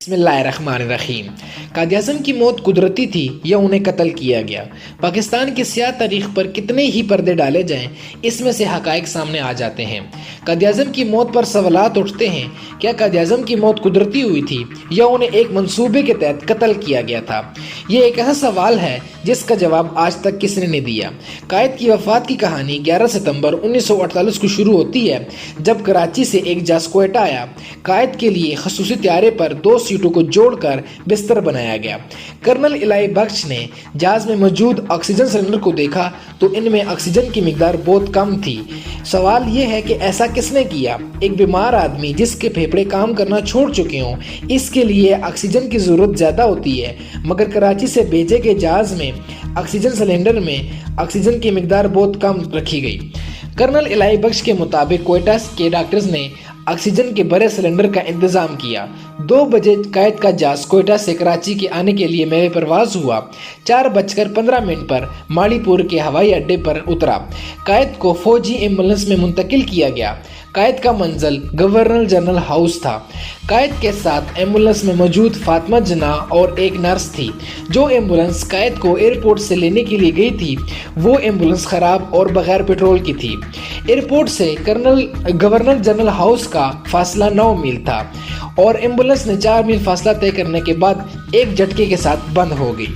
बिस्मिल्लाहिर्रहमानिर्रहीम। कायद-ए-आज़म की मौत कुदरती थी या उन्हें कत्ल किया गया? पाकिस्तान की स्याह तारीख पर कितने ही पर्दे डाले जाएं, इसमें से हक़ाइक़ सामने आ जाते हैं। कायद-ए-आज़म की मौत पर सवालात उठते हैं, क्या कायद-ए-आज़म की मौत कुदरती हुई थी या उन्हें एक मंसूबे के तहत कत्ल किया गया था? ये एक ऐसा सवाल है जिसका जवाब आज तक किसी ने नहीं दिया। कायद की वफ़ात की कहानी 11 सितंबर 1948 को शुरू होती है, जब कराची से एक जहाज़ क्वेटा आया। कायद के लिए खसूसी त्यारे पर 2 सीटों को जोड़कर बिस्तर बनाया गया। कर्नल इलाही बख्श ने जहाज में मौजूद ऑक्सीजन सिलेंडर को देखा तो इनमें ऑक्सीजन की मिकदार बहुत कम थी। सवाल ये है कि ऐसा किसने किया? एक बीमार आदमी जिसके फेफड़े काम करना छोड़ चुके हों, इसके लिए ऑक्सीजन की ज़रूरत ज़्यादा होती है, मगर कराची से भेजे गए जहाज़ में ऑक्सीजन सिलेंडर में ऑक्सीजन की मिकदार बहुत कम रखी गई। कर्नल इलाही बख्श के मुताबिक क्वेटा के डॉक्टर्स ने ऑक्सीजन के बड़े सिलेंडर का इंतज़ाम किया। 2 बजे कायद का जहाज़ क्वेटा से कराची के आने के लिए मेरे परवाज़ हुआ। 4:15 पर माड़ीपुर के हवाई अड्डे पर उतरा। कायद को फौजी एम्बुलेंस में मुंतकिल किया गया। कायद का मंजिल गवर्नर जनरल हाउस था। कायद के साथ एम्बुलेंस में मौजूद फातिमा जना और एक नर्स थी। जो एम्बुलेंस कायद को एयरपोर्ट से लेने के लिए गई थी, वो एम्बुलेंस ख़राब और बगैर पेट्रोल की थी। एयरपोर्ट से गवर्नर जनरल हाउस का फासला 9 मील था और एम्बुलेंस ने 4 मील फासला तय करने के बाद एक झटके के साथ बंद हो गई।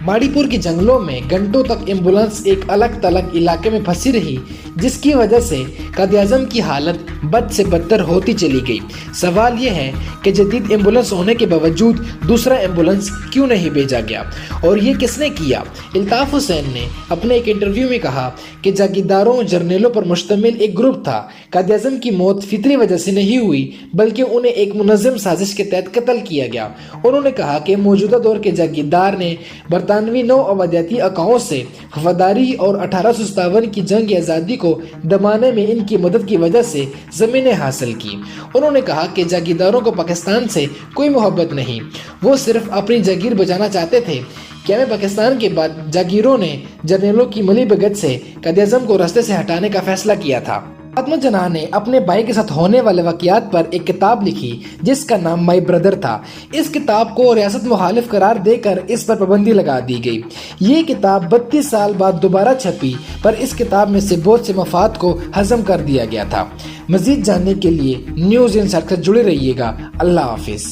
माड़ीपुर के जंगलों में घंटों तक एम्बुलेंस एक अलग थलग इलाके में फंसी रही, जिसकी वजह से कायद-ए-आज़म की हालत बद से बदतर होती चली गई। सवाल यह है कि जदीद एम्बुलेंस होने के बावजूद दूसरा एम्बुलेंस क्यों नहीं भेजा गया और ये किसने किया? इल्ताफ़ हुसैन ने अपने एक इंटरव्यू में कहा कि जागीरदारों और जर्नलों पर मुश्तमिल एक ग्रुप था। कायद-ए-आज़म की मौत फितरी वजह से नहीं हुई, बल्कि उन्हें एक मुनज़्ज़म साजिश के तहत कत्ल किया गया। उन्होंने कहा कि मौजूदा दौर के जागीरदार ने बरतानवी नौ आबादियाती अकाओं से वफादारी और 1857 की जंग आज़ादी को दबाने में इनकी मदद की वजह से ज़मीनें हासिल की। उन्होंने कहा कि जागीरदारों को पाकिस्तान से कोई मोहब्बत नहीं, वो सिर्फ अपनी जागीर बचाना चाहते थे। क्या पाकिस्तान के बाद जागीरों ने जर्नलों की मिली भगत से कायद-ए-आज़म को रास्ते से हटाने का फैसला किया था। फातिमा जना ने अपने भाई के साथ होने वाले वाक़यात पर एक किताब लिखी जिसका नाम माई ब्रदर था। इस किताब को रियासत मुखालिफ करार देकर इस पर पाबंदी लगा दी गई। ये किताब 32 साल बाद दोबारा छपी, पर इस किताब में से बहुत से मफाद को हज़म कर दिया गया था। मज़ीद जानने के लिए न्यूज़ इंसाइट से जुड़े रहिएगा। अल्लाह हाफिज़।